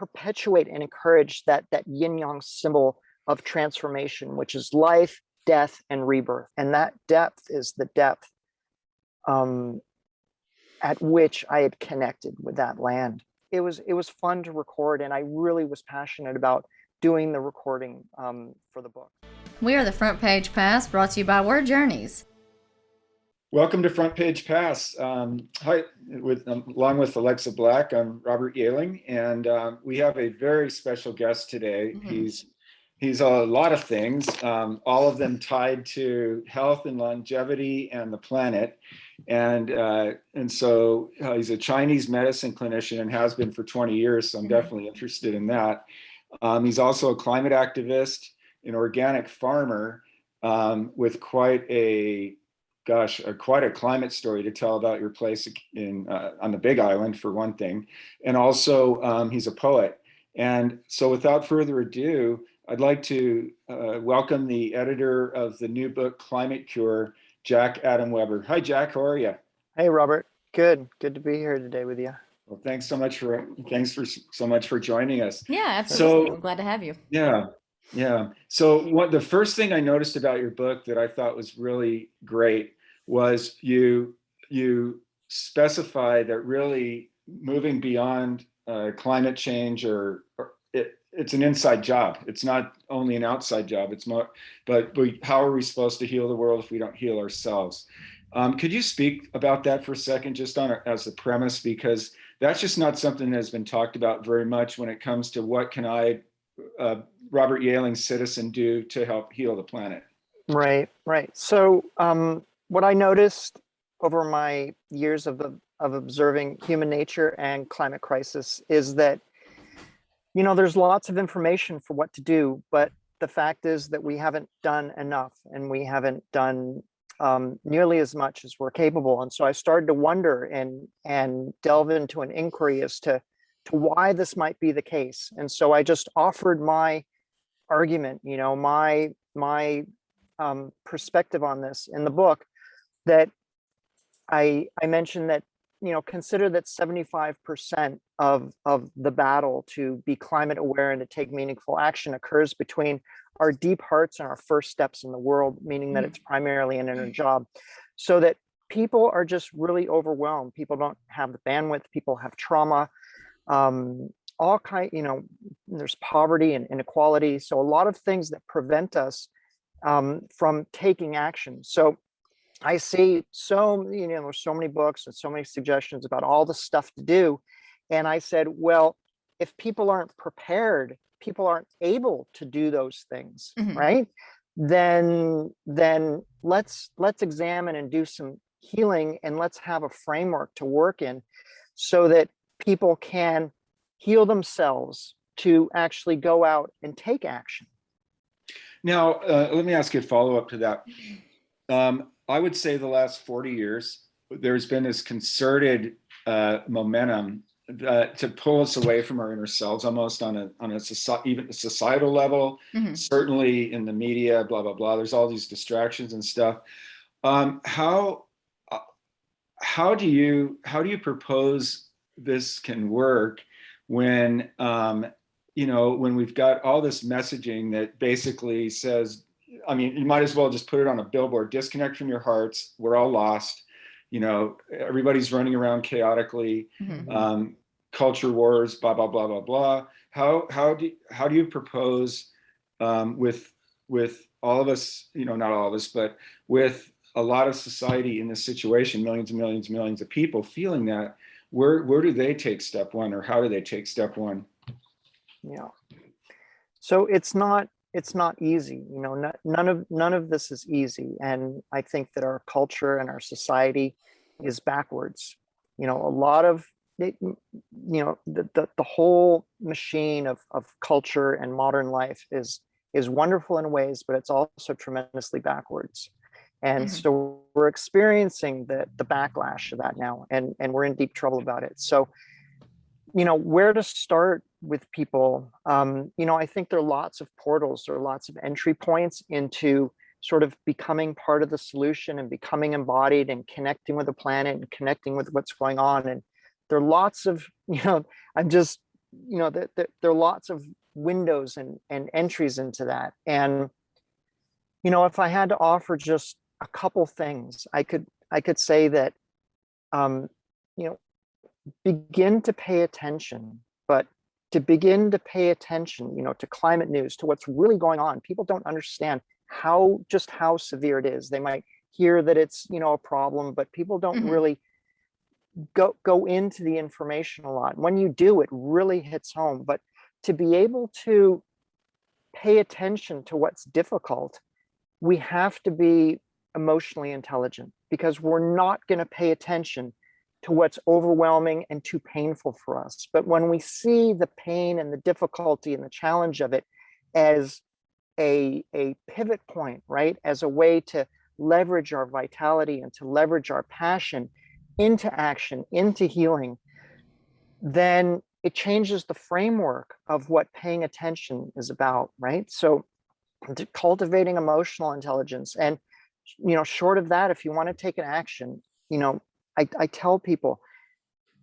perpetuate and encourage that yin yang symbol of transformation, which is life, death, and rebirth. And that depth is the depth at which I had connected with that land. It was fun to record, and I really was passionate about doing the recording for the book. We are the Front Page Pass, brought to you by Word Journeys. Welcome to Front Page Pass. Hi, along with Alexa Black, I'm Robert Yaling, and we have a very special guest today. Mm-hmm. He's a lot of things, all of them tied to health and longevity and the planet. And so he's a Chinese medicine clinician and has been for 20 years, so I'm definitely interested in that. He's also a climate activist, an organic farmer with quite a climate story to tell about your place on the Big Island, for one thing. And also he's a poet. And so without further ado, I'd like to welcome the editor of the new book, Climate Cure, Jack Adam Weber. Hi, Jack, how are you? Hey, Robert. Good to be here today with you. Well, thanks so much for joining us. Yeah, absolutely. I'm glad to have you. Yeah. So the first thing I noticed about your book that I thought was really great was you specify that really moving beyond climate change it's an inside job. It's not only an outside job. It's more, but how are we supposed to heal the world if we don't heal ourselves? Could you speak about that for a second, just as a premise, because that's just not something that has been talked about very much when it comes to what can I, Robert Yaling, citizen, do to help heal the planet? Right. So what I noticed over my years of observing human nature and climate crisis is that, there's lots of information for what to do, but the fact is that we haven't done enough, and we haven't done nearly as much as we're capable. And so I started to wonder and delve into an inquiry as to why this might be the case. And so I just offered my argument, my perspective on this in the book, that I mentioned that, consider that 75% of the battle to be climate aware and to take meaningful action occurs between our deep hearts and our first steps in the world, meaning that it's primarily an inner job. So that people are just really overwhelmed. People don't have the bandwidth, people have trauma, there's poverty and inequality. So a lot of things that prevent us from taking action. So I see there's so many books and so many suggestions about all the stuff to do. And I said, well, if people aren't prepared, people aren't able to do those things, right? Then let's examine and do some healing, and let's have a framework to work in so that people can heal themselves to actually go out and take action. Now, let me ask you a follow-up to that. I would say the last 40 years, there's been this concerted momentum to pull us away from our inner selves, almost on a societal level, certainly in the media, blah, blah, blah. There's all these distractions and stuff. How do you propose this can work when, when we've got all this messaging that basically says, you might as well just put it on a billboard: disconnect from your hearts. We're all lost. Everybody's running around chaotically. Culture wars, blah, blah, blah, blah, blah. How do you propose with all of us, not all of us, but with a lot of society in this situation, millions and millions and millions of people feeling that, where do they take step one, or how do they take step one? Yeah. So it's not easy. None of this is easy. And I think that our culture and our society is backwards. A lot of it, the whole machine of culture and modern life is wonderful in ways, but it's also tremendously backwards. And so we're experiencing the backlash of that now, and we're in deep trouble about it. So, where to start with people? I think there are lots of portals, there are lots of entry points into sort of becoming part of the solution and becoming embodied and connecting with the planet and connecting with what's going on. And there are lots of, I'm just there are lots of windows and entries into that. And, if I had to offer just a couple things, I could say that, you know, begin to pay attention, but to begin to pay attention, to climate news, to what's really going on. People don't understand just how severe it is. They might hear that it's, a problem, but people don't really go into the information a lot. When you do, it really hits home. But to be able to pay attention to what's difficult, we have to be emotionally intelligent, because we're not going to pay attention to what's overwhelming and too painful for us. But when we see the pain and the difficulty and the challenge of it as a pivot point, right, as a way to leverage our vitality and to leverage our passion into action, into healing, then it changes the framework of what paying attention is about, right? So cultivating emotional intelligence. And, short of that, if you want to take an action, I tell people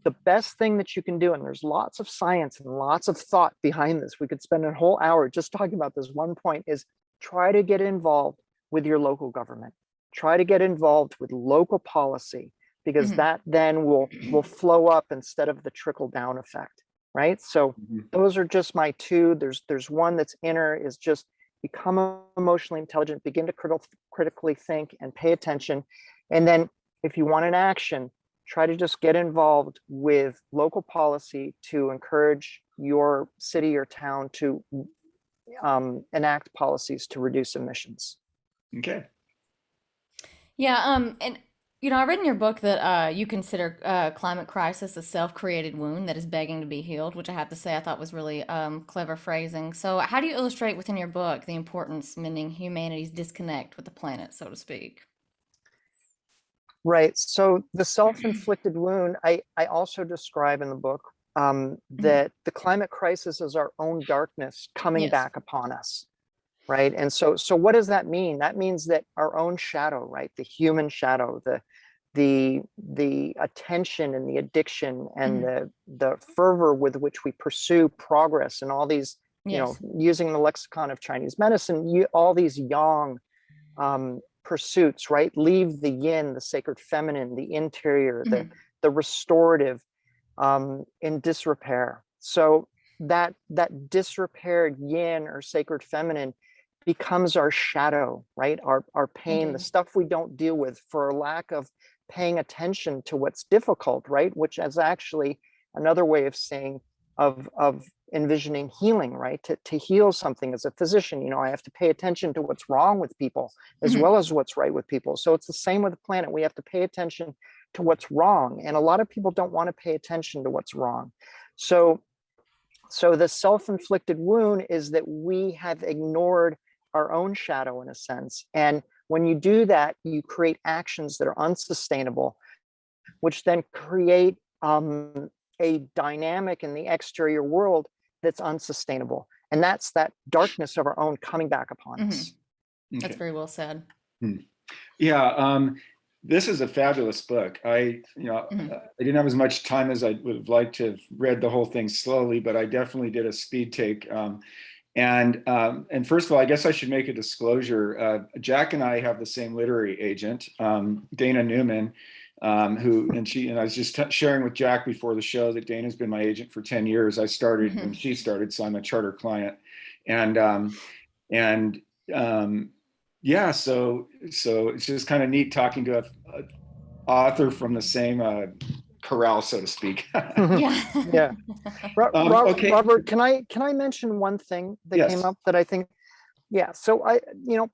the best thing that you can do, and there's lots of science and lots of thought behind this. We could spend a whole hour just talking about this one point, is try to get involved with your local government. Try to get involved with local policy, because that then will flow up instead of the trickle down effect, right? So those are just my two. There's one that's inner, is just become emotionally intelligent, begin to critically think and pay attention. And then if you want an action, try to just get involved with local policy to encourage your city or town to enact policies to reduce emissions. Okay. Yeah, and I read in your book that you consider climate crisis a self-created wound that is begging to be healed, which I have to say I thought was really clever phrasing. So, how do you illustrate within your book the importance of mending humanity's disconnect with the planet, so to speak? Right. So the self-inflicted wound, I also describe in the book that the climate crisis is our own darkness coming Yes. back upon us. Right. And so what does that mean? That means that our own shadow, right? The human shadow, the attention and the addiction and the fervor with which we pursue progress and all these, Yes. using the lexicon of Chinese medicine, all these yang pursuits, right? Leave the yin, the sacred feminine, the interior, the restorative in disrepair. So that disrepaired yin or sacred feminine becomes our shadow, right? Our pain, the stuff we don't deal with for lack of paying attention to what's difficult, right? Which is actually another way of saying of envisioning healing, right? To heal something as a physician, I have to pay attention to what's wrong with people as well as what's right with people. So it's the same with the planet. We have to pay attention to what's wrong. And a lot of people don't want to pay attention to what's wrong. So the self-inflicted wound is that we have ignored our own shadow in a sense. And when you do that, you create actions that are unsustainable, which then create a dynamic in the exterior world that's unsustainable. And that's that darkness of our own coming back upon us. Okay. That's very well said. Yeah. This is a fabulous book. I didn't have as much time as I would have liked to have read the whole thing slowly, but I definitely did a speed take. And first of all, I guess I should make a disclosure. Jack and I have the same literary agent, Dana Newman, who I was just sharing with Jack before the show that Dana's been my agent for 10 years. I started when she started, so I'm a charter client. Yeah, so it's just kind of neat talking to a author from the same corral, so to speak. Yeah. Okay. Robert, can I mention one thing that came up that I think, so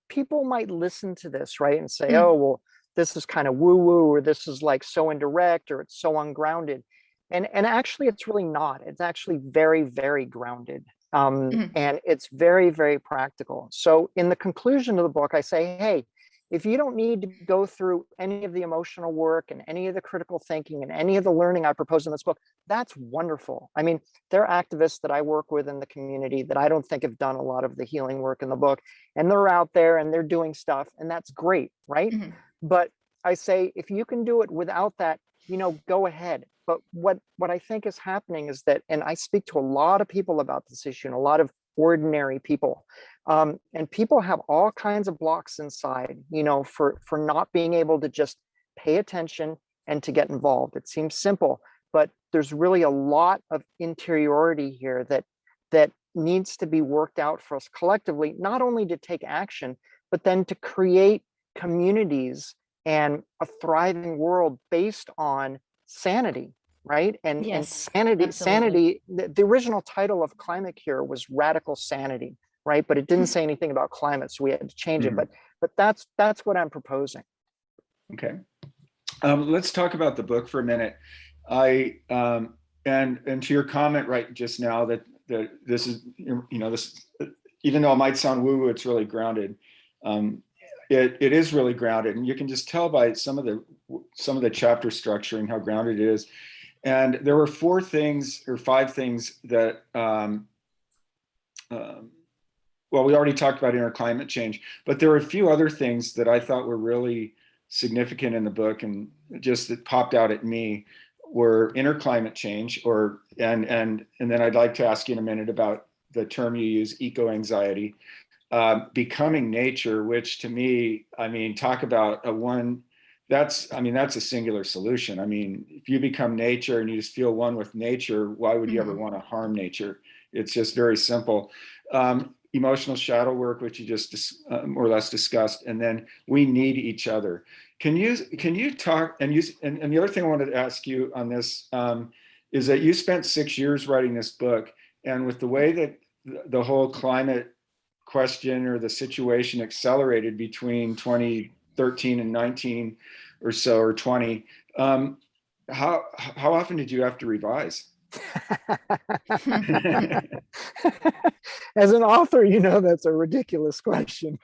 people might listen to this, right, and say, oh, well, this is kind of woo-woo, or this is like so indirect, or it's so ungrounded. And actually, it's really not. It's actually very, very grounded. And it's very, very practical. So in the conclusion of the book, I say, hey, if you don't need to go through any of the emotional work and any of the critical thinking and any of the learning I propose in this book, that's wonderful. I mean, there are activists that I work with in the community that I don't think have done a lot of the healing work in the book, and they're out there and they're doing stuff, and that's great, right? But I say, if you can do it without that go ahead. But what I think is happening is that, and I speak to a lot of people about this issue, and a lot of ordinary people, and people have all kinds of blocks inside, for not being able to just pay attention and to get involved. It seems simple, but there's really a lot of interiority here that needs to be worked out for us collectively, not only to take action, but then to create communities and a thriving world based on sanity, right? And Yes, sanity, absolutely. the original title of Climate Cure was Radical Sanity, right? But it didn't say anything about climate, so we had to change it. Mhm. But that's what I'm proposing. Okay. Let's talk about the book for a minute. I and to your comment right just now that this is, this, even though it might sound woo-woo, it's really grounded. It is really grounded, and you can just tell by some of the chapter structuring how grounded it is. And there were 4 things or 5 things that well, we already talked about inner climate change, but there were a few other things that I thought were really significant in the book, and just that popped out at me were inner climate change, and then I'd like to ask you in a minute about the term you use, eco-anxiety, becoming nature, which to me, I mean, talk about that's a singular solution. I mean, if you become nature and you just feel one with nature, why would you ever want to harm nature? It's just very simple. Emotional shadow work, which you just more or less discussed, and then we need each other. Can you talk, and the other thing I wanted to ask you on this is that you spent 6 years writing this book, and with the way that the whole climate question or the situation accelerated between 2013 and 19 or so, or 20, how often did you have to revise? As an author, that's a ridiculous question.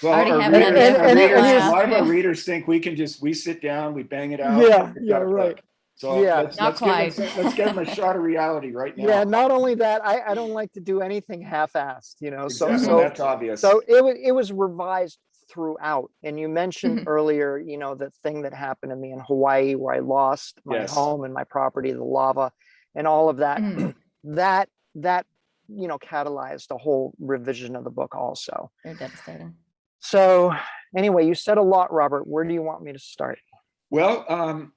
Well, Already our having that readers, never ending a laugh. lot of our readers think we sit down, we bang it out, Yeah, we've yeah, got a right. book. So Yeah. Not quite. let's give them a shot of reality right Yeah, now. not only that, I don't like to do anything half-assed, so Exactly. Well, that's obvious. so it was revised throughout. And you mentioned earlier, the thing that happened to me in Hawaii, where I lost my Yes. home and my property, the lava, and all of that. that catalyzed a whole revision of the book also. Very devastating. So anyway, you said a lot, Robert. Where do you want me to start? Well,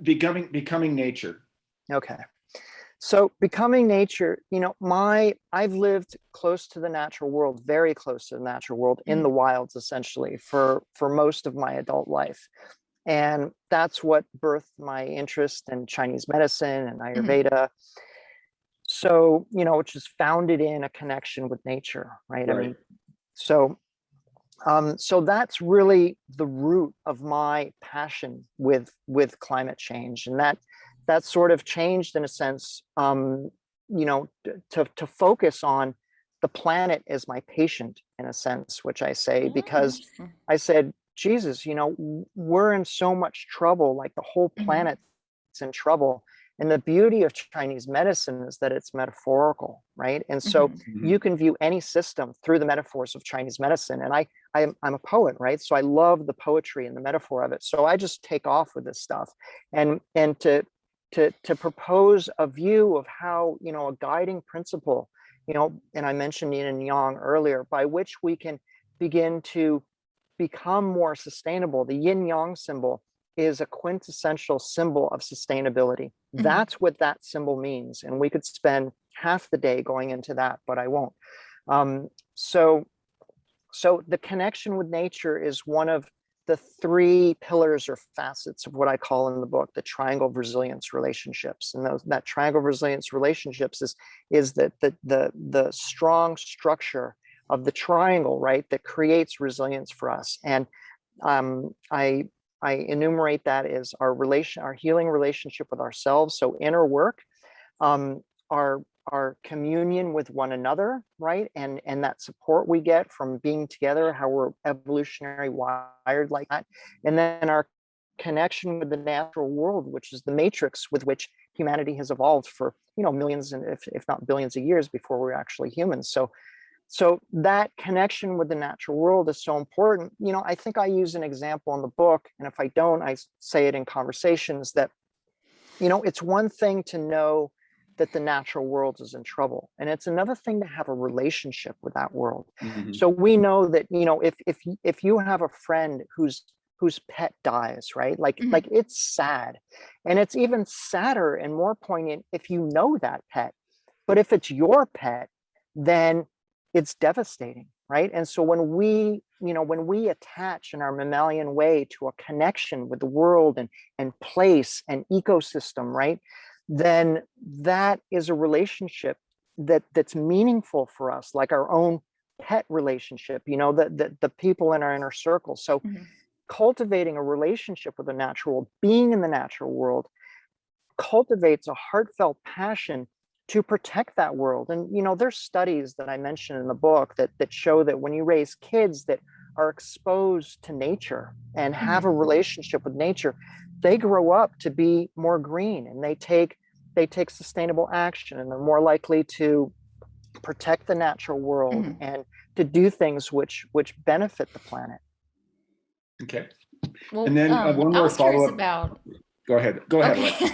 becoming nature. Okay. So becoming nature, I've lived close to the natural world, very close to the natural world, in the wilds, essentially, for most of my adult life. And that's what birthed my interest in Chinese medicine and Ayurveda. So, which is founded in a connection with nature, right? I mean, so that's really the root of my passion with climate change, and that sort of changed in a sense, to focus on the planet as my patient, in a sense, which I say because I said, Jesus, we're in so much trouble, like the whole planet's in trouble. And the beauty of Chinese medicine is that it's metaphorical, right? And so you can view any system through the metaphors of Chinese medicine. And I'm a poet, right? So I love the poetry and the metaphor of it. So I just take off with this stuff, and to propose a view of how, a guiding principle, and I mentioned yin and yang earlier, by which we can begin to become more sustainable. The yin yang symbol is a quintessential symbol of sustainability. That's what that symbol means. And we could spend half the day going into that, but I won't. So the connection with nature is one of the 3 pillars or facets of what I call in the book the triangle of resilience relationships. And that triangle of resilience relationships is the strong structure of the triangle, right, that creates resilience for us. And I enumerate that as our healing relationship with ourselves. So inner work, our communion with one another, right? And that support we get from being together, how we're evolutionary wired like that. And then our connection with the natural world, which is the matrix with which humanity has evolved for, millions and if not billions of years before we're actually humans. So So that connection with the natural world is so important. I think I use an example in the book, and if I don't, I say it in conversations that, it's one thing to know that the natural world is in trouble, and it's another thing to have a relationship with that world. Mhm. So we know that, if you have a friend whose pet dies, right? Like Mhm. it's sad. And it's even sadder and more poignant if you know that pet. But if it's your pet, then it's devastating, right? And so when we attach in our mammalian way to a connection with the world and place and ecosystem, right? Then that is a relationship that's meaningful for us, like our own pet relationship, the people in our inner circle. So Mhm. cultivating a relationship with the natural world, being in the natural world, cultivates a heartfelt passion to protect that world. And there's studies that I mentioned in the book that show that when you raise kids that are exposed to nature and have a Mhm. relationship with nature, they grow up to be more green, and they take sustainable action, and they're more likely to protect the natural world Mhm. and to do things which benefit the planet. Okay. And Well, then one I more was curious follow-up. about. Go ahead. Go ahead, Okay. Alexis.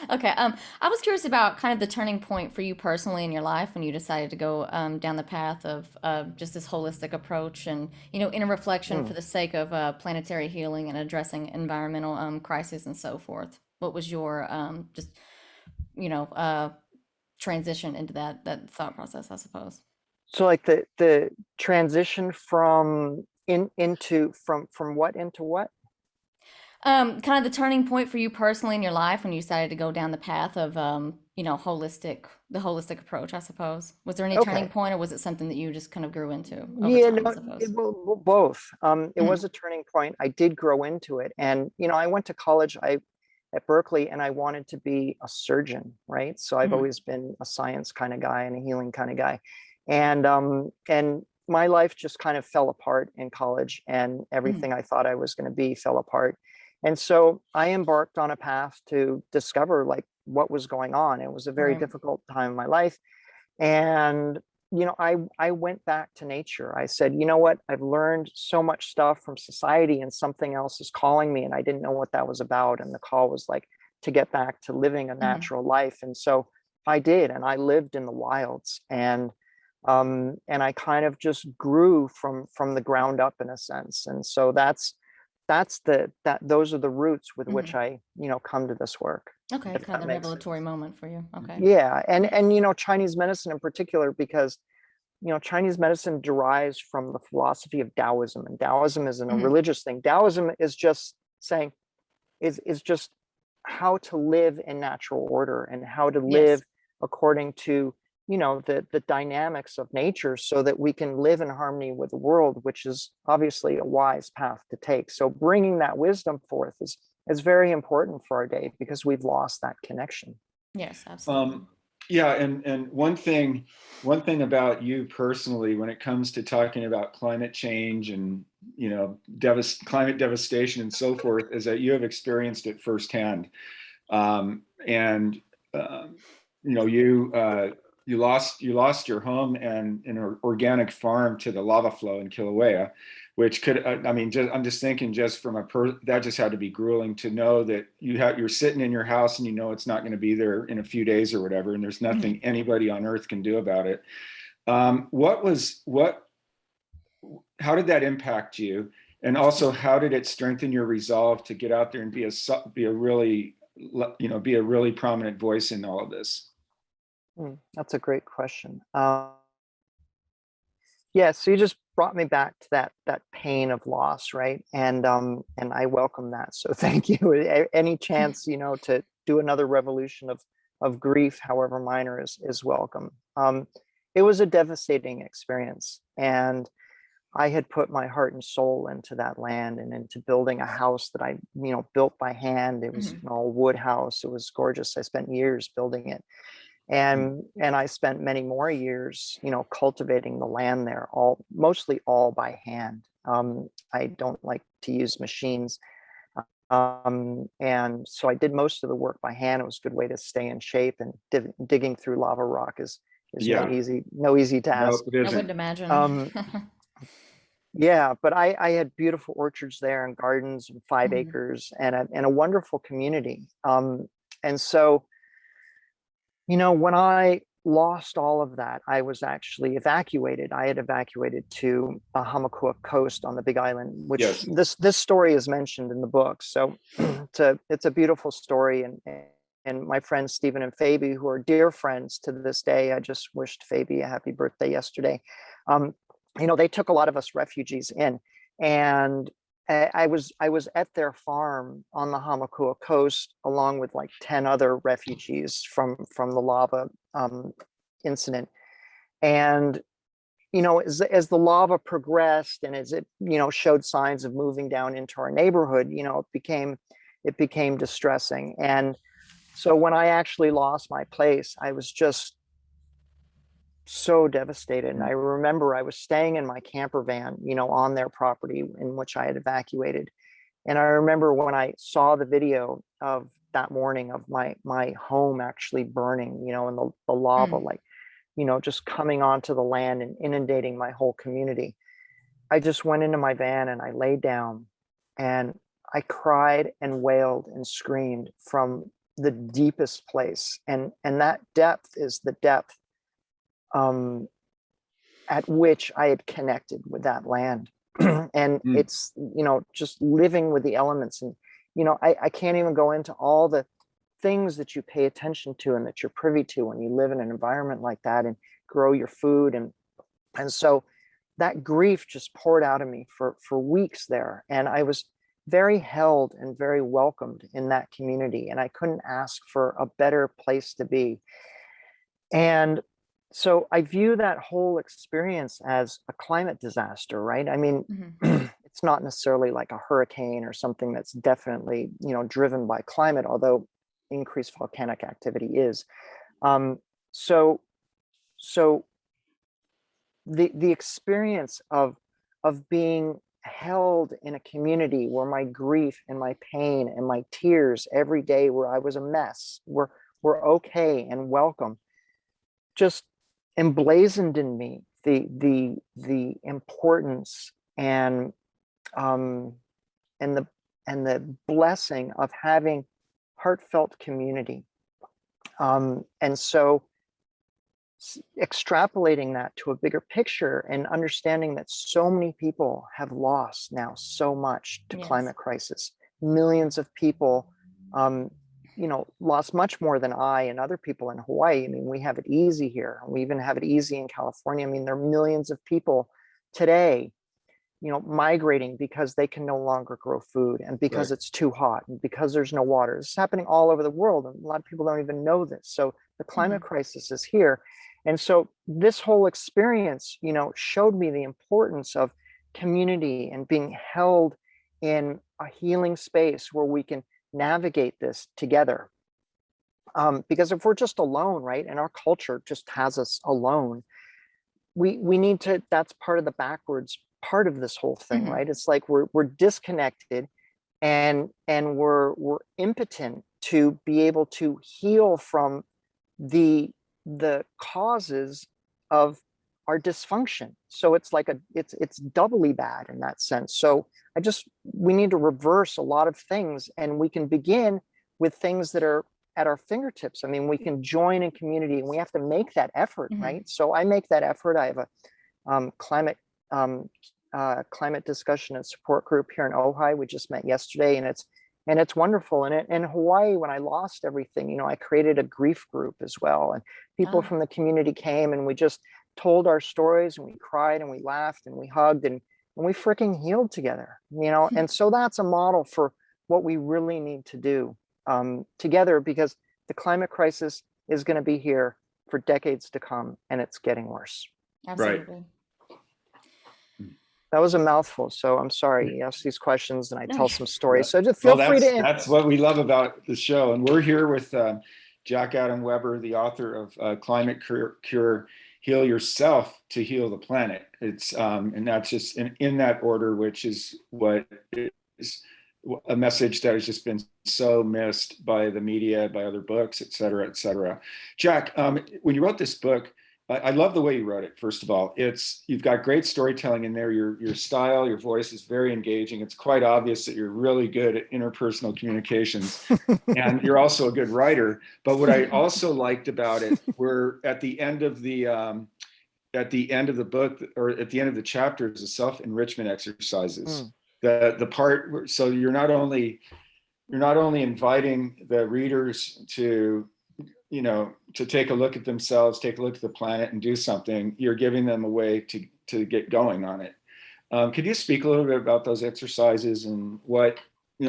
Okay. I was curious about kind of the turning point for you personally in your life when you decided to go down the path of just this holistic approach and, in a reflection Hmm. for the sake of planetary healing and addressing environmental crises and so forth. What was your just, you know, uh, transition into that thought process, I suppose? So like the transition from what into what? Kind of the turning point for you personally in your life when you decided to go down the path of, the holistic approach, I suppose. Was there any turning Okay. point, or was it something that you just kind of grew into over Yeah, time, I no, suppose? well, both. It Mm, was a turning point. I did grow into it, and I went to college. At Berkeley, and I wanted to be a surgeon, right? So I've mm, always been a science kind of guy and a healing kind of guy, and my life just kind of fell apart in college, and mm, everything I thought I was going to be fell apart. And so I embarked on a path to discover like what was going on. It was a very right. difficult time in my life, and I went back to nature. I said, you know what, I've learned so much stuff from society, and something else is calling me, and I didn't know what that was about. And the call was like to get back to living a Mm, natural life. And so I did, and I lived in the wilds, and I kind of just grew from the ground up in a sense. And so those are the roots with which mm. I come to this work, Okay, if kind of that the makes revelatory sense. moment for you. Okay. Yeah, and Chinese medicine in particular, because Chinese medicine derives from the philosophy of Taoism, and Taoism isn't a Mm, religious thing. Taoism is just saying is just how to live in natural order, and how to yes. live according to the dynamics of nature, so that we can live in harmony with the world, which is obviously a wise path to take. So bringing that wisdom forth is very important for our day, because we've lost that connection. Yes, absolutely. Um, yeah, and one thing about you personally, when it comes to talking about climate change and climate devastation and so forth, is that you have experienced it firsthand. And you lost your home and an organic farm to the lava flow in Kilauea, which could I mean, I'm just thinking, just from that just had to be grueling to know that you're sitting in your house and it's not going to be there in a few days or whatever, and there's Hmm. nothing anybody on earth can do about it. What how did that impact you? And also, how did it strengthen your resolve to get out there and be a really prominent voice in all of this? That's a great question. Yeah, so you just brought me back to that pain of loss, right? And I welcome that. So thank you. Any chance, to do another revolution of grief, however minor, is welcome. It was a devastating experience, and I had put my heart and soul into that land, and into building a house that I, built by hand. It was Hmm. an all wood house. It was gorgeous. I spent years building it, and I spent many more years, cultivating the land there, mostly all by hand. I don't like to use machines, and so I did most of the work by hand. It was a good way to stay in shape, and digging through lava rock There's Yeah. no easy task. Nope, it I wouldn't isn't. imagine. Um, yeah, but I had beautiful orchards there and gardens and 5 Mhm. acres and a wonderful community. And so, you know, when I lost all of that, I was actually evacuated. I had evacuated to Hamakua Coast on the Big Island, which Yes. this story is mentioned in the book. So it's a beautiful story, and my friends Stephen and Fabi, who are dear friends to this day, I just wished Fabi a happy birthday yesterday. Um, you know, they took a lot of us refugees in, and I was at their farm on the Hamakua coast along with like 10 other refugees from the lava incident. And you know, as the lava progressed and as it, you know, showed signs of moving down into our neighborhood, you know, it became distressing. And so when I actually lost my place, I was just so devastated. And I remember I was staying in my camper van, you know, on their property in which I had evacuated. And I remember when I saw the video of that morning of my home actually burning, you know, and the lava Mm. like, you know, just coming onto the land and inundating my whole community. I just went into my van and I laid down and I cried and wailed and screamed from the deepest place. And that depth is the depth um, at which I had connected with that land. And Mm. it's, you know, just living with the elements. And, you know, I can't even go into all the things that you pay attention to and that you're privy to when you live in an environment like that and grow your food. And so that grief just poured out of me for weeks there. And I was very held and very welcomed in that community. And I couldn't ask for a better place to be. And so I view that whole experience as a climate disaster, right? I mean, Mhm. it's not necessarily like a hurricane or something that's definitely, you know, driven by climate, although increased volcanic activity is. Um, so, so the experience of being held in a community where my grief and my pain and my tears every day, where I was a mess, were okay and welcome, just emblazoned in me the importance um and the and the blessing of having heartfelt community. And so extrapolating that to a bigger picture and understanding that so many people have lost now so much to Yes. climate crisis, millions of people, um, you know, lost much more than I and other people in Hawaii. I mean, we have it easy here. We even have it easy in California. I mean, there are millions of people today, you know, migrating because they can no longer grow food and because Right. it's too hot and because there's no water. It's happening all over the world, and a lot of people don't even know this. So the climate Mhm. crisis is here. And so this whole experience, you know, showed me the importance of community and being held in a healing space where we can navigate this together. Because if we're just alone, right, and our culture just has us alone, we need to, that's part of the backwards part of this whole thing, Mhm. right? It's like we're disconnected and we're impotent to be able to heal from the the causes of our dysfunction. So it's like it's doubly bad in that sense. So I just, we need to reverse a lot of things, and we can begin with things that are at our fingertips. I mean, we can join in community and we have to make that effort, Mhm. right? So I make that effort. I have a climate um, climate discussion and support group here in Ojai. We just met yesterday, and it's wonderful. And in Hawaii, when I lost everything, you know, I created a grief group as well, and people Oh. from the community came, and we just told our stories, and we cried, and we laughed, and we hugged, and we freaking healed together, you know. And so that's a model for what we really need to do together, because the climate crisis is going to be here for decades to come, and it's getting worse. Right. Absolutely. That was a mouthful, so I'm sorry. You ask these questions and I No, tell some stories. Well, So just well, feel free to. that's what we love about the show, and we're here with Jack Adam Weber, the author of Climate Cure: Heal Yourself to Heal the Planet. It's and that's just in that order, which is what is a message that has just been so missed by the media, by other books, et cetera, et cetera. Jack, when you wrote this book, I love the way you wrote it. First of all, you've got great storytelling in there. Your style, your voice is very engaging. It's quite obvious that you're really good at interpersonal communications, and you're also a good writer. But what I also liked about it were at the end of the book, or at the end of the chapters, the self-enrichment exercises. The part, so you're not only inviting the readers to, to take a look at themselves, take a look at the planet and do something, you're giving them a way to get going on it. Could you speak a little bit about those exercises and what,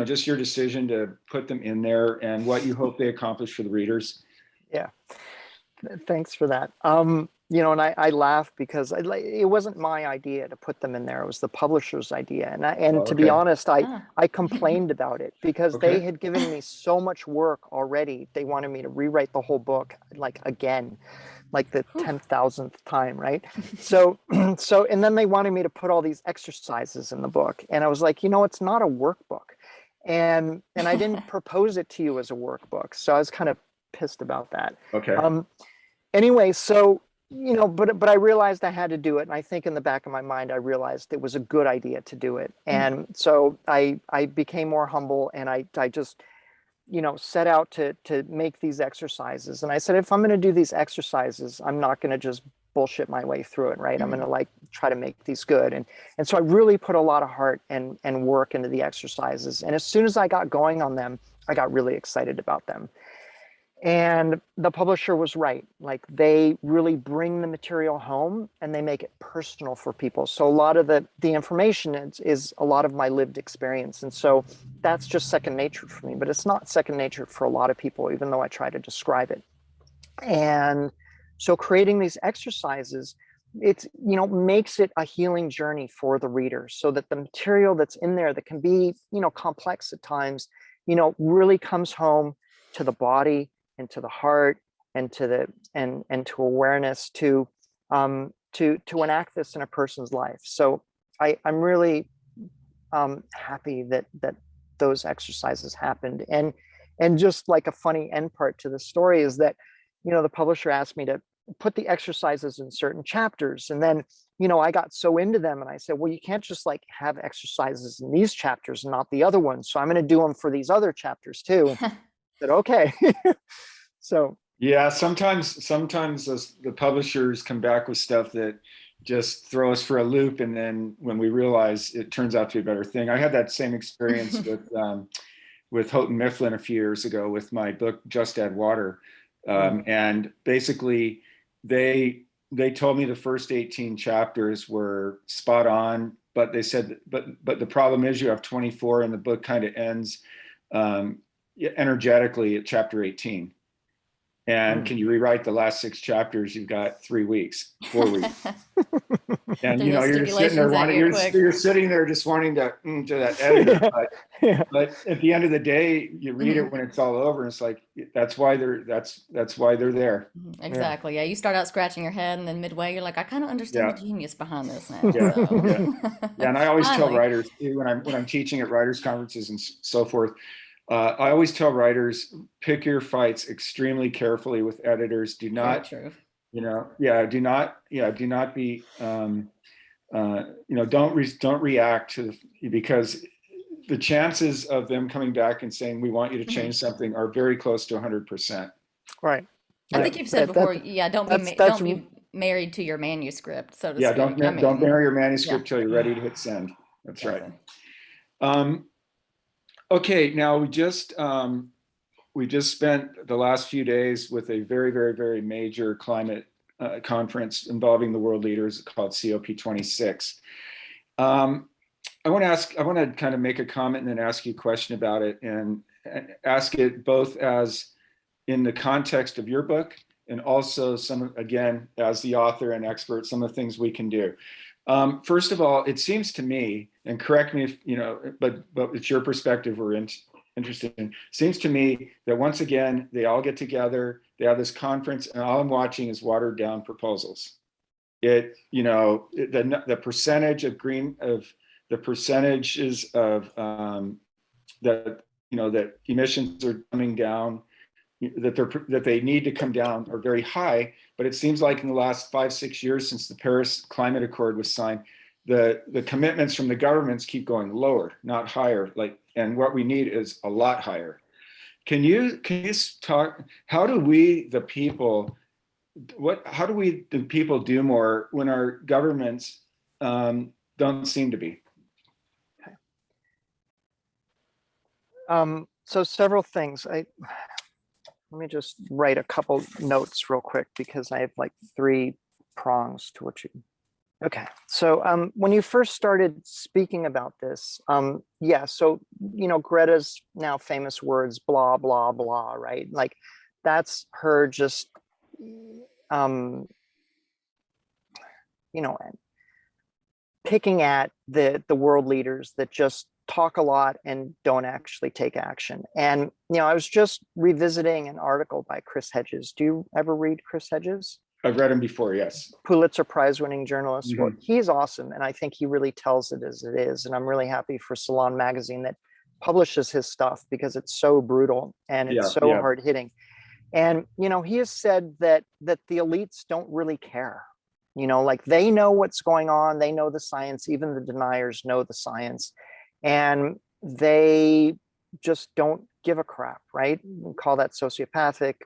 just your decision to put them in there and what you hope they accomplish for the readers? Yeah, thanks for that. And I laugh because it wasn't my idea to put them in there. It was the publisher's idea. And to be honest, I complained about it because they had given me so much work already. They wanted me to rewrite the whole book, like again, like the 10,000th time, right? So, and then they wanted me to put all these exercises in the book. And I was like, it's not a workbook. And I didn't propose it to you as a workbook. So I was kind of pissed about that. Okay. Anyway, so, but I realized I had to do it. And I think in the back of my mind, I realized it was a good idea to do it. And so I became more humble, and I just, set out to make these exercises. And I said, if I'm going to do these exercises, I'm not going to just bullshit my way through it, right? I'm going to try to make these good. And so I really put a lot of heart and work into the exercises. And as soon as I got going on them, I got really excited about them. And the publisher was right. Like, they really bring the material home and they make it personal for people. So a lot of the information is a lot of my lived experience. And so that's just second nature for me, but it's not second nature for a lot of people, even though I try to describe it. And so creating these exercises, it's, makes it a healing journey for the reader, so that the material that's in there that can be, complex at times, really comes home to the body and to the heart and to the and to awareness to enact this in a person's life. So I'm really happy that those exercises happened. And just like a funny end part to the story is that, the publisher asked me to put the exercises in certain chapters. And then, I got so into them, and I said, well, you can't just like have exercises in these chapters and not the other ones. So I'm going to do them for these other chapters too. Said, okay. So yeah, sometimes the publishers come back with stuff that just throw us for a loop, and then when we realize, it turns out to be a better thing. I had that same experience with Houghton Mifflin a few years ago with my book Just Add Water, and basically they told me the first 18 chapters were spot on, but they said, but the problem is you have 24, and the book kind of ends energetically at chapter 18. And can you rewrite the last 6 chapters? You've got 3 weeks, 4 weeks. And you're just sitting there you're sitting there just wanting to that editor. But at the end of the day, you read it when it's all over, and it's like, that's why they're there. Exactly. Yeah. You start out scratching your head, and then midway you're like, I kind of understand the genius behind this now. Yeah. So. Yeah. And I always tell writers too, when I'm teaching at writers conferences and so forth, I always tell writers, pick your fights extremely carefully with editors. Do not, do not be, don't react to because the chances of them coming back and saying, we want you to change something, are very close to 100%. Right. I think you've said before, don't be married to your manuscript, so to speak. Don't marry your manuscript till you're ready to hit send. That's right. Okay, now we just spent the last few days with a very, very, very major climate conference involving the world leaders called COP26. I want to kind of make a comment and then ask you a question about it, and ask it both as in the context of your book, and also again, as the author and expert, some of the things we can do. First of all, it seems to me, and correct me if, but it's your perspective we're interested in. Seems to me that once again, they all get together, they have this conference, and all I'm watching is watered down proposals. The percentage of the percentages of that emissions are coming down that they need to come down are very high. But it seems like in the last 5-6 years since the Paris Climate Accord was signed, the commitments from the governments keep going lower, not higher. And what we need is a lot higher. Can you talk? How do we, the people, how do we, the people, do more when our governments don't seem to be? So several things. Let me just write a couple notes real quick because I have like 3 prongs to what you. Okay, so when you first started speaking about this, yeah, so Greta's now famous words, blah blah blah, right? Like that's her just, picking at the world leaders that just talk a lot and don't actually take action. And I was just revisiting an article by Chris Hedges. Do you ever read Chris Hedges? I've read him before, yes. Pulitzer Prize winning journalist. Well, he's awesome, and I think he really tells it as it is. And I'm really happy for Salon Magazine that publishes his stuff because it's so brutal and it's so hard hitting. And he has said that the elites don't really care. Like they know what's going on, they know the science, even the deniers know the science, and they just don't give a crap, right? We call that sociopathic,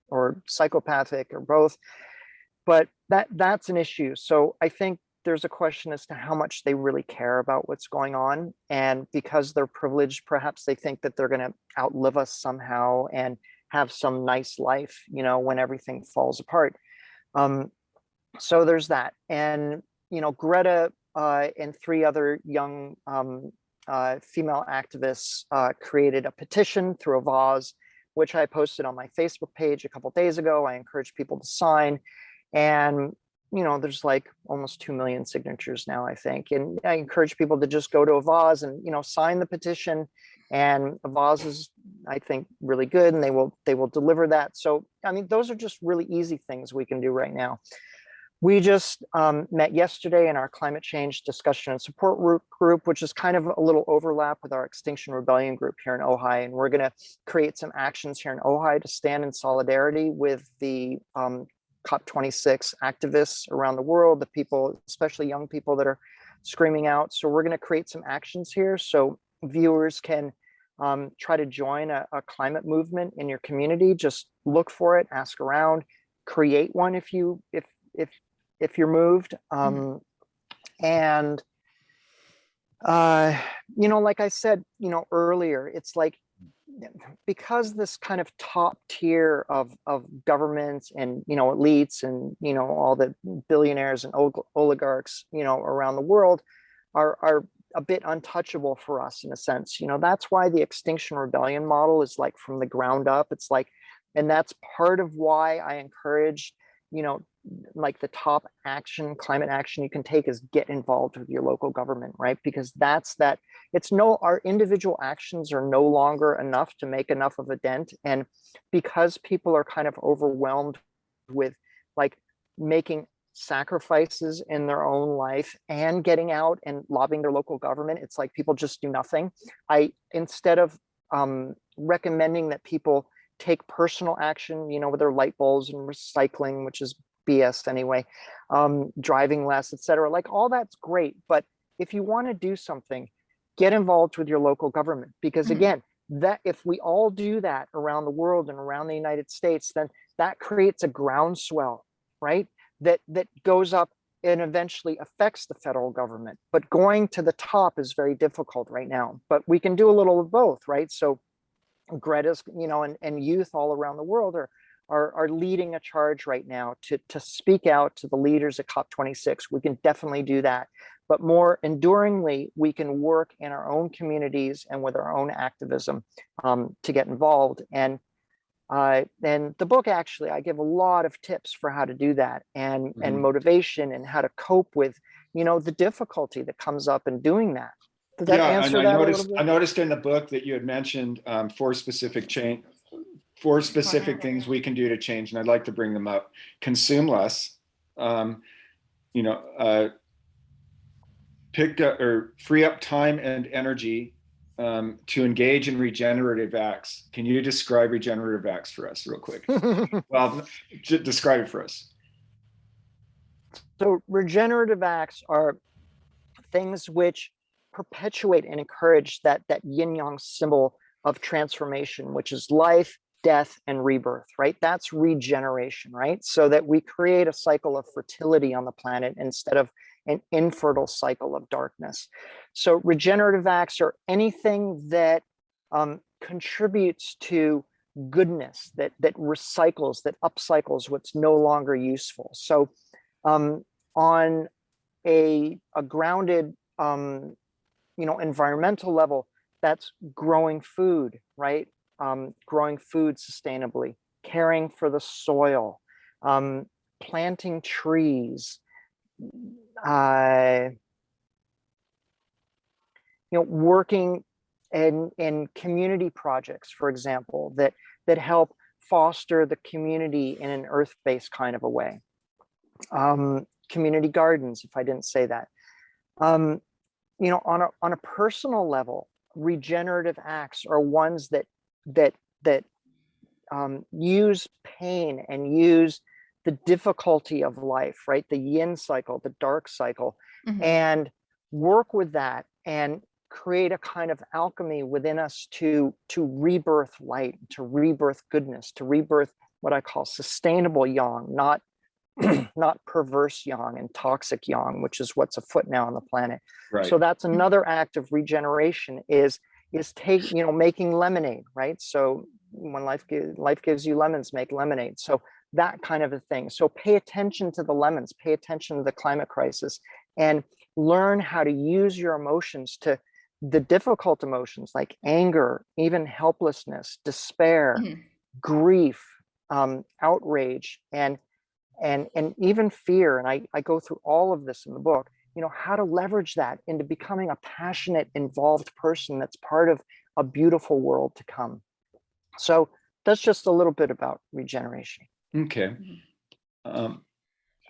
or psychopathic, or both. But that's an issue. So I think there's a question as to how much they really care about what's going on. And because they're privileged, perhaps they think that they're going to outlive us somehow and have some nice life, when everything falls apart. So there's that. And, Greta and 3 other young female activists created a petition through a vase, which I posted on my Facebook page a couple of days ago. I encourage people to sign. And, there's like almost 2 million signatures now, I think. And I encourage people to just go to a vase and, sign the petition. And a vase is, I think, really good, and they will deliver that. So, I mean, those are just really easy things we can do right now. We just met yesterday in our climate change discussion and support group, which is kind of a little overlap with our Extinction Rebellion group here in Ojai. And we're going to create some actions here in Ojai to stand in solidarity with the COP26 activists around the world, the people, especially young people that are screaming out. So we're going to create some actions here so viewers can try to join a climate movement in your community. Just look for it, ask around, create one if you're moved. And like I said, earlier, it's like, because this kind of top tier of governments and elites and all the billionaires and oligarchs around the world are a bit untouchable for us in a sense. That's why the Extinction Rebellion model is like from the ground up. It's like, and that's part of why I encourage like the top climate action you can take is get involved with your local government, right? Because our individual actions are no longer enough to make enough of a dent. And because people are kind of overwhelmed with like making sacrifices in their own life and getting out and lobbying their local government, it's like people just do nothing. Instead of recommending that people take personal action, with their light bulbs and recycling, which is BS anyway, driving less, etc. Like all that's great. But if you want to do something, get involved with your local government, because again, that if we all do that around the world and around the United States, then that creates a groundswell, right? That goes up and eventually affects the federal government. But going to the top is very difficult right now. But we can do a little of both, right? So Greta's, and youth all around the world are leading a charge right now to speak out to the leaders at COP26. We can definitely do that. But more enduringly, we can work in our own communities and with our own activism to get involved. And the book, actually, I give a lot of tips for how to do that and motivation and how to cope with, the difficulty that comes up in doing that. Did that answer that a little bit? I noticed in the book that you had mentioned 4 specific things we can do to change, and I'd like to bring them up. Consume less, pick up or free up time and energy to engage in regenerative acts. Can you describe regenerative acts for us real quick? Well, describe it for us. So regenerative acts are things which perpetuate and encourage that yin yang symbol of transformation, which is life, death, and rebirth, right? That's regeneration, right? So that we create a cycle of fertility on the planet instead of an infertile cycle of darkness. So regenerative acts are anything that contributes to goodness, that recycles, that upcycles what's no longer useful. So on a grounded environmental level, that's growing food, right? Growing food sustainably, caring for the soil, planting trees, working in community projects, for example, that help foster the community in an earth-based kind of a way. Community gardens, if I didn't say that. On a personal level, regenerative acts are ones that use pain and use the difficulty of life, right? The yin cycle, the dark cycle, and work with that and create a kind of alchemy within us to rebirth light, to rebirth goodness, to rebirth what I call sustainable yang, not perverse yang and toxic yang, which is what's afoot now on the planet. Right. So that's another act of regeneration is making lemonade, right? So when life gives you lemons, make lemonade. So that kind of a thing. So pay attention to the lemons, pay attention to the climate crisis, and learn how to use your emotions, to the difficult emotions like anger, even helplessness, despair, grief, outrage, and even fear. And I go through all of this in the book, how to leverage that into becoming a passionate, involved person that's part of a beautiful world to come. So that's just a little bit about regeneration. Okay. Well,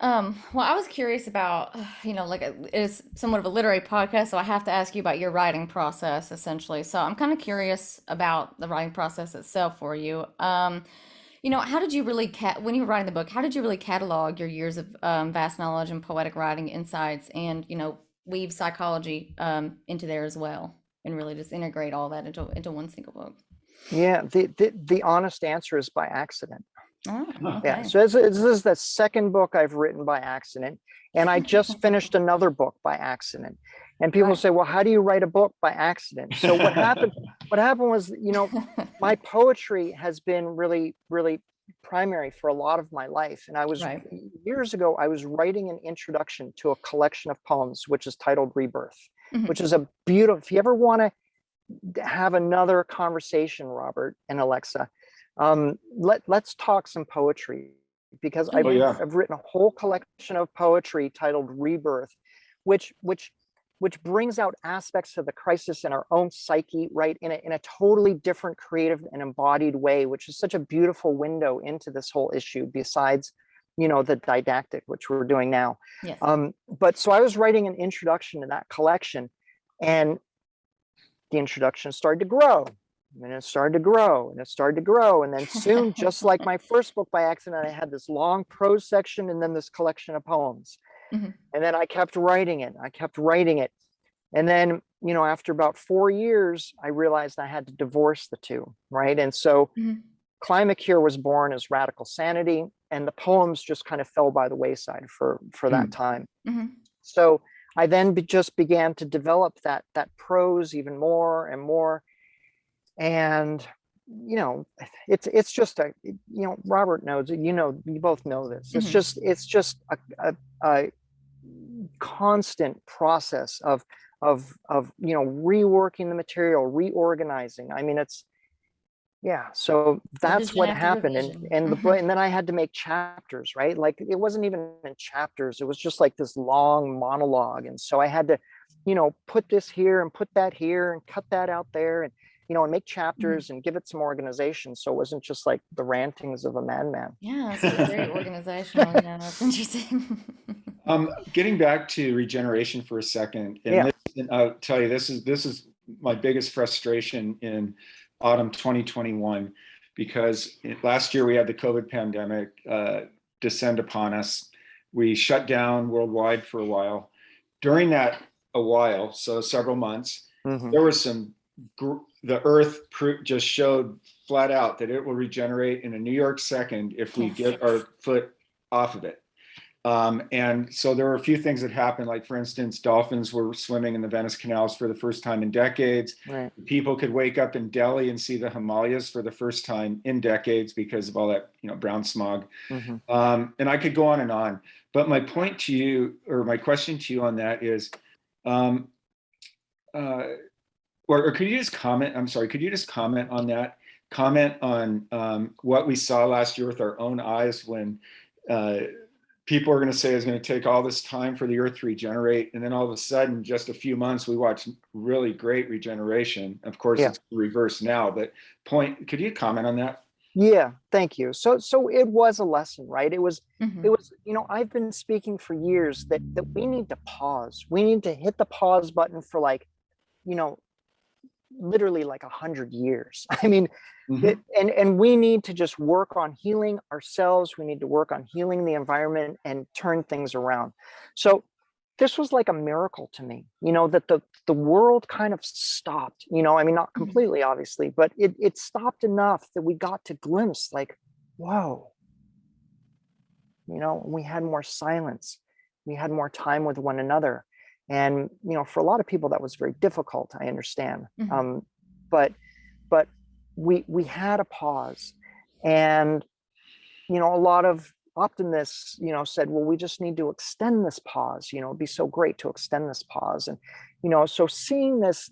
I was curious about, it is somewhat of a literary podcast, so I have to ask you about your writing process, essentially. So I'm kind of curious about the writing process itself for you. How did you really, when you were writing the book, how did you really catalog your years of vast knowledge and poetic writing insights and, weave psychology into there as well, and really just integrate all that into one single book? Yeah, the honest answer is by accident. Oh, okay. Yeah, so this is the second book I've written by accident, and I just finished another book by accident. And people say, well, how do you write a book by accident? So what happened was, my poetry has been really, really primary for a lot of my life. And I was, years ago, I was writing an introduction to a collection of poems, which is titled Rebirth, which is a beautiful, if you ever want to have another conversation, Robert and Alexa, let's talk some poetry, because I've written a whole collection of poetry titled Rebirth, which brings out aspects of the crisis in our own psyche, right, in a totally different, creative and embodied way, which is such a beautiful window into this whole issue, besides the didactic, which we're doing now. Yes. But so I was writing an introduction to that collection, and the introduction started to grow. And it started to grow, and it started to grow. And then soon, just like my first book by accident, I had this long prose section and then this collection of poems. And then I kept writing it. And then, after about 4 years, I realized I had to divorce the two, right? And so Climate Cure was born as Radical Sanity, and the poems just kind of fell by the wayside for that time. So I then just began to develop that prose even more and more. And it's just Robert knows it, you both know this. It's just a constant process of reworking the material, reorganizing. I mean, so that's what happened. And then I had to make chapters, right? Like, it wasn't even in chapters, it was just like this long monologue. And so I had to put this here and put that here and cut that out there, and and make chapters and give it some organization, so it wasn't just like the rantings of a madman. Yeah, it's very organizational. Yeah, that's interesting. Getting back to regeneration for a second, and I'll tell you, this is my biggest frustration in autumn 2021, because last year we had the COVID pandemic descend upon us. We shut down worldwide for a while. During that so several months, there was the earth just showed flat out that it will regenerate in a New York second if we get our foot off of it. And so there were a few things that happened, like for instance, dolphins were swimming in the Venice canals for the first time in decades. Right. People could wake up in Delhi and see the Himalayas for the first time in decades because of all that, brown smog. And I could go on and on. But my point to you, or my question to you on that is, or could you just comment? I'm sorry, could you just comment on that? Comment on what we saw last year with our own eyes when people are going to say it's going to take all this time for the earth to regenerate. And then all of a sudden, just a few months, we watched really great regeneration. Of course, it's reversed now, but could you comment on that? Yeah, thank you. So it was a lesson, right? It was, I've been speaking for years that we need to pause. We need to hit the pause button for literally like 100 years. I mean, and we need to just work on healing ourselves. We need to work on healing the environment and turn things around. So this was like a miracle to me, that the world kind of stopped, I mean, not completely, obviously, but it stopped enough that we got to glimpse like, whoa, we had more silence. We had more time with one another. And, for a lot of people, that was very difficult, I understand. But we had a pause, and, a lot of optimists, said, well, we just need to extend this pause, it'd be so great to extend this pause. And, so seeing this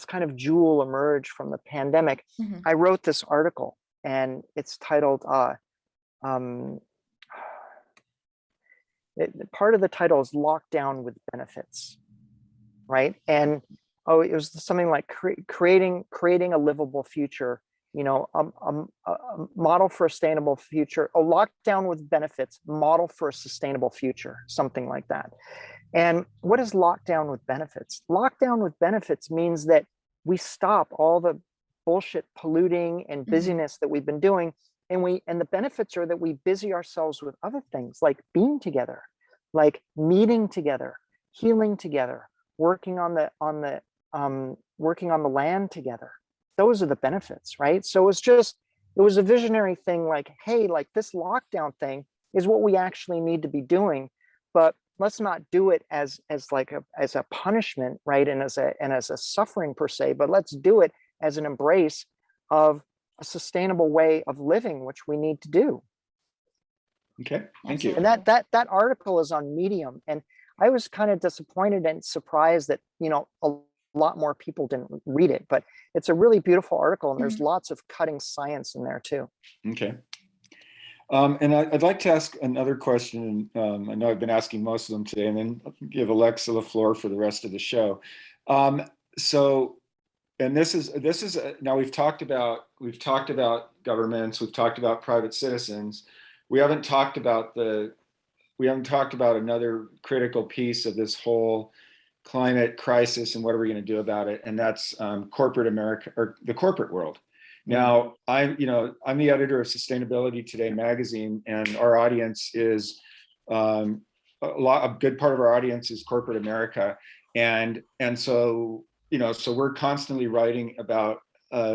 kind of jewel emerge from the pandemic, I wrote this article, and it's titled, part of the title is Lockdown with Benefits, right? And it was something like creating a livable future, a model for a sustainable future, a lockdown with benefits, model for a sustainable future, something like that. And what is lockdown with benefits? Lockdown with benefits means that we stop all the bullshit polluting and busyness that we've been doing. And the benefits are that we busy ourselves with other things like being together, like meeting together, healing together, working on the land together. Those are the benefits, right? So it was a visionary thing, like, hey, like this lockdown thing is what we actually need to be doing, but let's not do it as a punishment, right? And as a suffering per se, but let's do it as an embrace of a sustainable way of living, which we need to do. Okay, thank you. And that article is on Medium, and I was kind of disappointed and surprised that a lot more people didn't read it, but it's a really beautiful article, and there's lots of cutting science in there too. Okay. And I'd like to ask another question. I know I've been asking most of them today, and then give Alexa the floor for the rest of the show. And this is now we've talked about governments, we've talked about private citizens. We haven't talked about another critical piece of this whole climate crisis and what are we going to do about it, and that's corporate America, or the corporate world. Now, I'm the editor of Sustainability Today magazine, and our audience is a good part of our audience is corporate America, and so so we're constantly writing about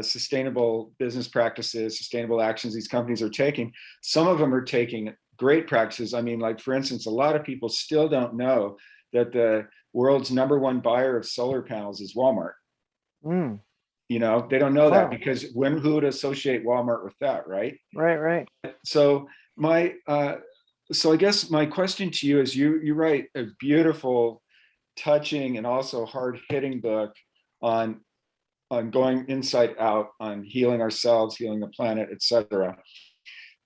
sustainable business practices, sustainable actions these companies are taking. Some of them are taking great practices. I mean, like for instance, a lot of people still don't know that the world's #1 buyer of solar panels is Walmart. They don't know that, because who would associate Walmart with that, right? Right. So so I guess my question to you is, you write a beautiful, touching, and also hard-hitting book on going inside out, on healing ourselves, healing the planet, etc.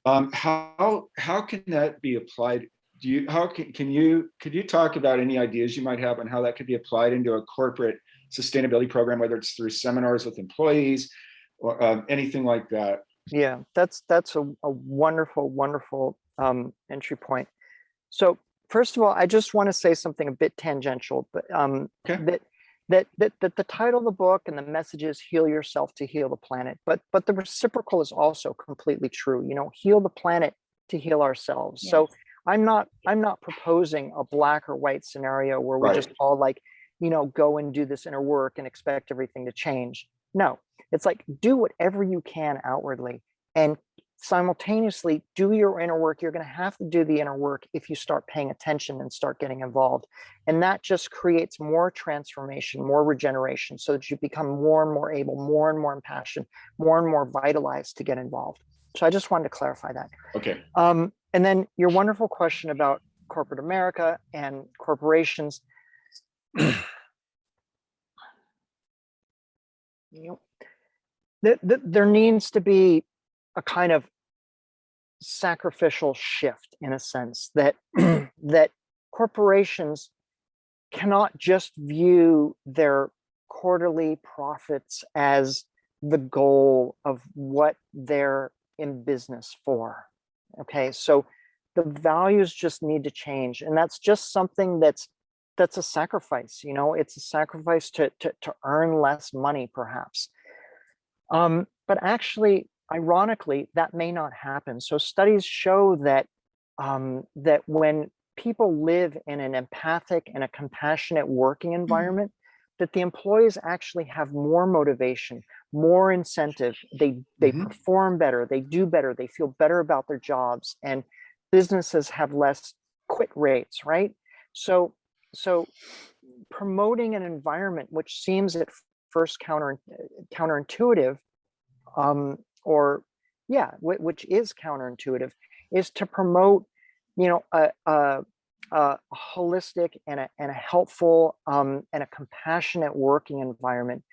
How can that be applied? Could you talk about any ideas you might have on how that could be applied into a corporate sustainability program, whether it's through seminars with employees or anything like that? Yeah, that's a wonderful entry point. So first of all, I just want to say something a bit tangential, but that that the title of the book and the message is heal yourself to heal the planet, but the reciprocal is also completely true. Heal the planet to heal ourselves. Yes. So I'm not proposing a black or white scenario where we just all go and do this inner work and expect everything to change. No, it's like, do whatever you can outwardly and simultaneously do your inner work. You're going to have to do the inner work if you start paying attention and start getting involved. And that just creates more transformation, more regeneration, so that you become more and more able, more and more impassioned, more and more vitalized to get involved. So I just wanted to clarify that. Okay. And then your wonderful question about corporate America and corporations. There needs to be a kind of sacrificial shift, in a sense, that that corporations cannot just view their quarterly profits as the goal of what they're in business for. Okay, so the values just need to change, and that's just something that's a sacrifice. It's a sacrifice to earn less money, perhaps. But actually, ironically, that may not happen. So studies show that that when people live in an empathic and a compassionate working environment, that the employees actually have more motivation, more incentive. They perform better, they do better, they feel better about their jobs, and businesses have less quit rates, right? So promoting an environment which seems at first counterintuitive, or which is counterintuitive, is to promote a holistic and a helpful and a compassionate working environment,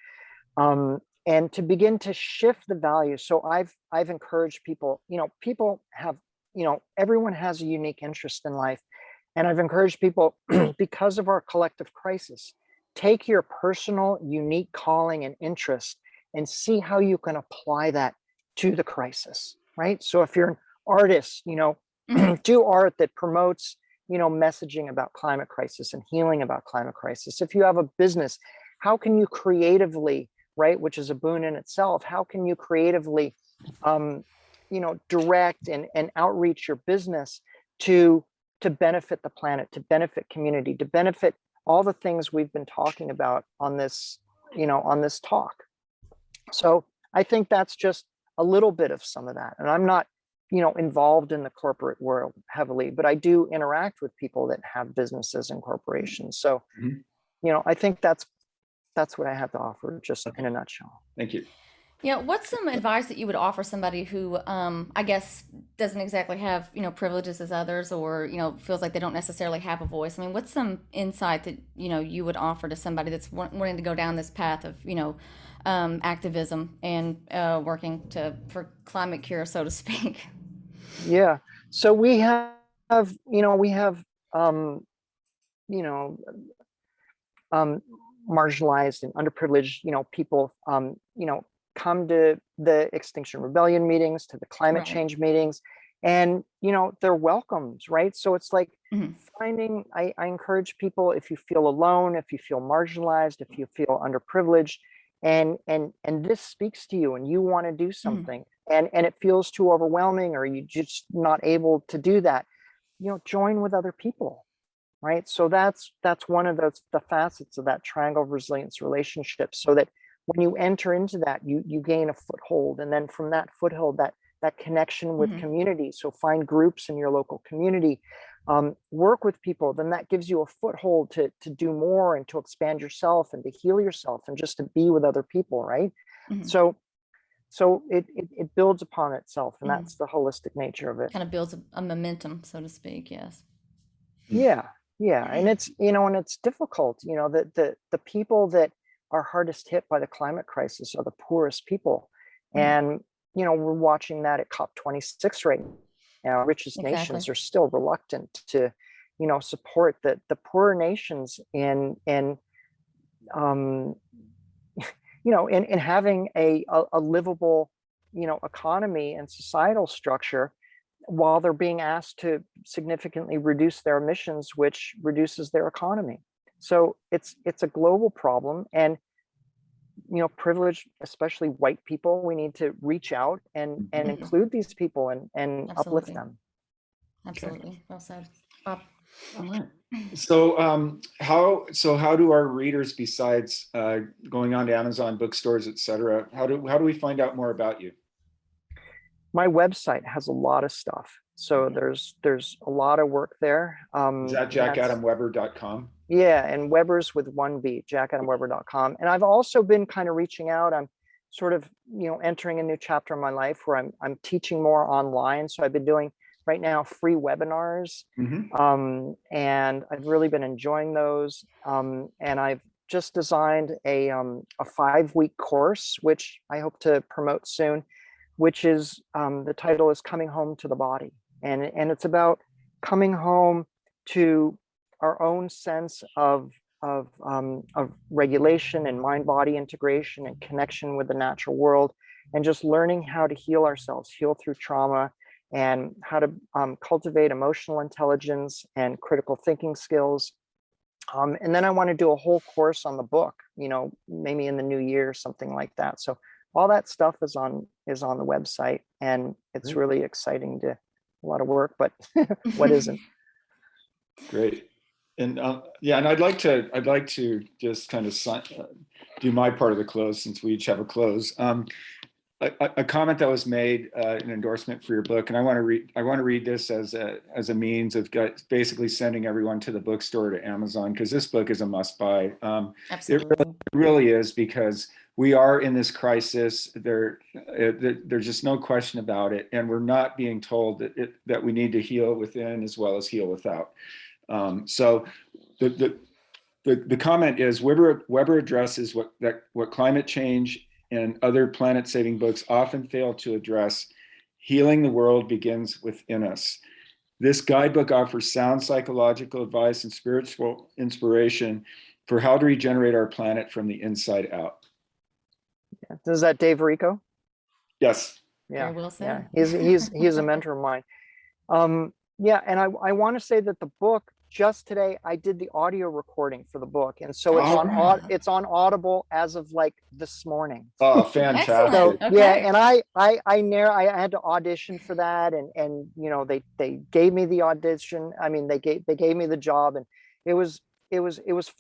and to begin to shift the values. So I've encouraged people. People have, everyone has a unique interest in life, and I've encouraged people, because of our collective crisis, take your personal unique calling and interest and see how you can apply that to the crisis, right? So if you're an artist, do art that promotes, messaging about climate crisis and healing about climate crisis. If you have a business, how can you creatively, right, which is a boon in itself, how can you creatively, direct and outreach your business to benefit the planet, to benefit community, to benefit all the things we've been talking about on this, on this talk. So I think that's just a little bit of some of that. And I'm not, involved in the corporate world heavily, but I do interact with people that have businesses and corporations. So, I think that's what I have to offer, just in a nutshell. Thank you. Yeah, what's some advice that you would offer somebody who, I guess, doesn't exactly have, privileges as others, or, feels like they don't necessarily have a voice? I mean, what's some insight that, you would offer to somebody that's wanting to go down this path of, activism and working for climate cure, so to speak? Yeah. So we have, um, you know, marginalized and underprivileged, people, come to the Extinction Rebellion meetings, to the climate Right. change meetings, and they're welcomed, right? So it's like finding. I encourage people, if you feel alone, if you feel marginalized, if you feel underprivileged, and this speaks to you, and you want to do something, and it feels too overwhelming, or you just not able to do that, join with other people. Right. So that's one of the facets of that triangle of resilience relationship, so that when you enter into that, you gain a foothold, and then from that foothold, that connection with community. So find groups in your local community, work with people, then that gives you a foothold to do more, and to expand yourself, and to heal yourself, and just to be with other people, right? So it builds upon itself, and that's the holistic nature of it. Kind of builds a momentum, so to speak. Yes. Yeah, and it's and it's difficult. The people that are hardest hit by the climate crisis are the poorest people, and we're watching that at COP26 right now. Richest Exactly. nations are still reluctant to support the poorer nations in in having a livable economy and societal structure, while they're being asked to significantly reduce their emissions, which reduces their economy. So it's a global problem, and privileged, especially white people, we need to reach out and include these people and uplift Absolutely. them. Absolutely. Well said. Bob. All right. So how do our readers, besides going on to Amazon bookstores, etc., how do we find out more about you? My website has a lot of stuff. So there's a lot of work there. Is that jackadamweber.com? Yeah, and Weber's with one B, jackadamweber.com. And I've also been kind of reaching out. I'm sort of, entering a new chapter in my life where I'm teaching more online. So I've been doing right now free webinars. And I've really been enjoying those. And I've just designed a 5-week course, which I hope to promote soon, which is the title is Coming Home to the Body. And it's about coming home to our own sense of regulation and mind-body integration and connection with the natural world, and just learning how to heal ourselves, heal through trauma, and how to cultivate emotional intelligence and critical thinking skills. And then I want to do a whole course on the book, maybe in the new year, something like that. So all that stuff is on the website, and it's really exciting. A lot of work, but what isn't? Great. And and I'd like to just kind of do my part of the close, since we each have a close. A comment that was made, an endorsement for your book, and I want to read this as a means of basically sending everyone to the bookstore, to Amazon, because this book is a must buy. Absolutely. It really is, because we are in this crisis. There's just no question about it, and we're not being told that we need to heal within as well as heal without. So the comment is, Weber addresses what climate change and other planet-saving books often fail to address. Healing the world begins within us. This guidebook offers sound psychological advice and spiritual inspiration for how to regenerate our planet from the inside out. Yeah. Is that Dave Rico? Yes. Yeah. Very well said. Yeah. He's a mentor of mine. Yeah, and I want to say that the book, just today I did the audio recording for the book, and so it's on Audible as of like this morning. Oh, fantastic! Excellent. Okay. Yeah, and I had to audition for that, and they gave me the audition. I mean, they gave me the job, and it was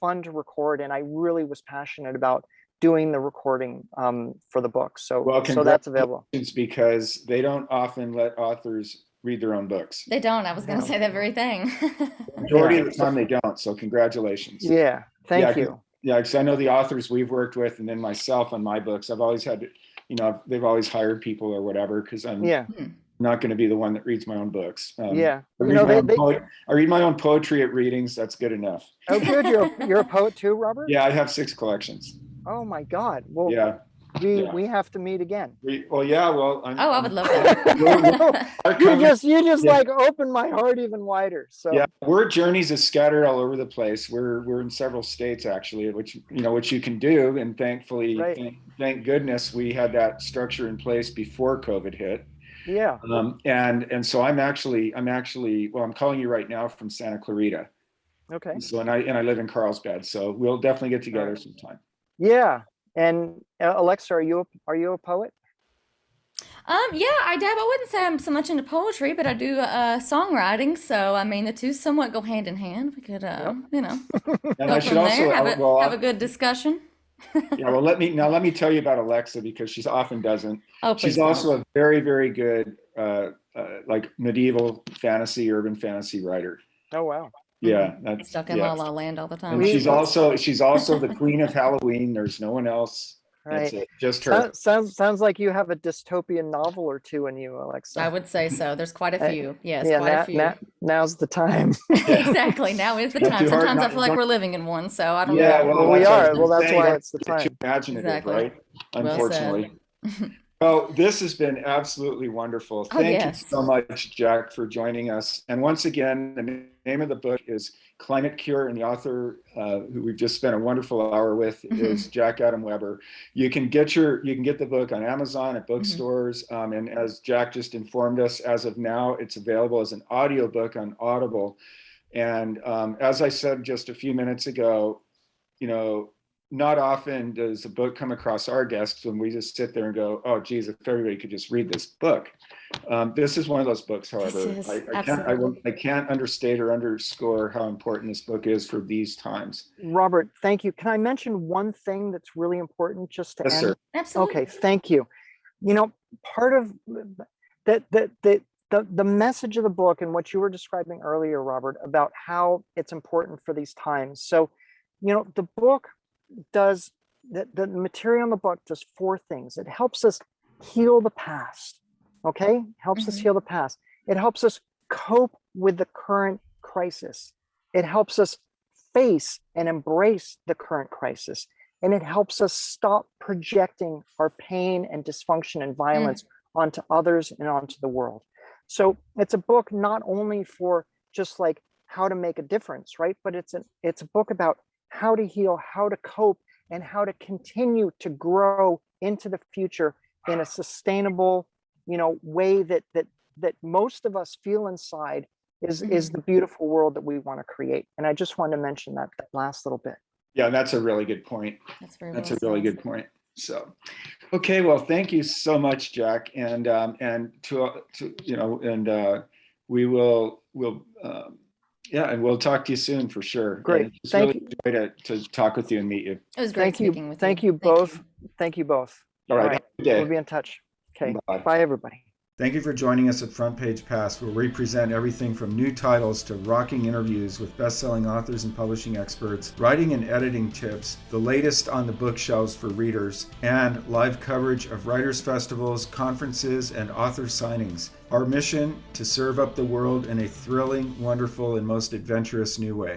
fun to record, and I really was passionate about doing the recording for the book. So that's available. Because they don't often let authors read their own books. They don't. I was going to say that very thing. Majority of the time they don't. So congratulations. Yeah. Thank you. Yeah, because I know the authors we've worked with, and then myself on my books, I've always had, they've always hired people or whatever, because I'm not going to be the one that reads my own books. I read my own poetry at readings. That's good enough. Oh, good. You're a poet too, Robert? Yeah, I have 6 collections. Oh my God. Well, yeah. We have to meet again. I would love that. you just like opened my heart even wider. So yeah, we're journeys is scattered all over the place. We're in several states actually, which you can do, and thankfully, thank goodness we had that structure in place before COVID hit. Yeah. And so I'm calling you right now from Santa Clarita. Okay. So and I live in Carlsbad, so we'll definitely get together sometime. Yeah. And Alexa, are you a poet? Yeah, I dab. I wouldn't say I'm so much into poetry, but I do songwriting. So I mean, the two somewhat go hand in hand. We could, And go I should from also there, have a good discussion. Yeah, well, let me tell you about Alexa, because she often doesn't. Oh, please She's also a very, very good like medieval fantasy, urban fantasy writer. Oh wow. Yeah, that's stuck in La La Land all the time. And she's also the queen of Halloween. There's no one else. Right. That's it. Just her. Sounds like you have a dystopian novel or two in you, Alexa. I would say so. There's quite a few. Yes, quite a few. Now's the time. Exactly. Now is the time. Sometimes I feel like we're living in one, so I don't know. Yeah, well, we are. Well, that's why it's the time. Too imaginative, Exactly. right? Unfortunately. Well, this has been absolutely wonderful. Thank you so much, Jack, for joining us. And once again, the name of the book is Climate Cure, and the author, who we've just spent a wonderful hour with, is Jack Adam Weber. You can get the book on Amazon, at bookstores, and as Jack just informed us, as of now, it's available as an audiobook on Audible. And as I said just a few minutes ago, you know, not often does a book come across our desks when we just sit there and go, oh, geez, if everybody could just read this book. This is one of those books, however. I can't understate or underscore how important this book is for these times. Robert, thank you. Can I mention one thing that's really important just to Yes, end? sir. Absolutely. Okay, thank you. You know, part of the message of the book and what you were describing earlier, Robert, about how it's important for these times. So, you know, the book does, the material in the book does four things. It helps us heal the past, okay? Helps us heal the past. It helps us cope with the current crisis. It helps us face and embrace the current crisis. And it helps us stop projecting our pain and dysfunction and violence onto others and onto the world. So it's a book not only for just like how to make a difference, right? But it's a book about how to heal, how to cope, and how to continue to grow into the future in a sustainable, you know, way that most of us feel inside is the beautiful world that we want to create. And I just wanted to mention that last little bit. Yeah, that's a really good point. That's a really good point. So, okay, well, thank you so much, Jack, and to you know, and we'll talk to you soon for sure. Great, it's thank really you. great to talk with you and meet you. It was great speaking with you. Thank you both. Thank you both. All right, have a good day. We'll be in touch. Okay, Bye. bye everybody. Thank you for joining us at Front Page Pass, where we present everything from new titles to rocking interviews with best-selling authors and publishing experts, writing and editing tips, the latest on the bookshelves for readers, and live coverage of writers' festivals, conferences, and author signings. Our mission: to serve up the world in a thrilling, wonderful, and most adventurous new way.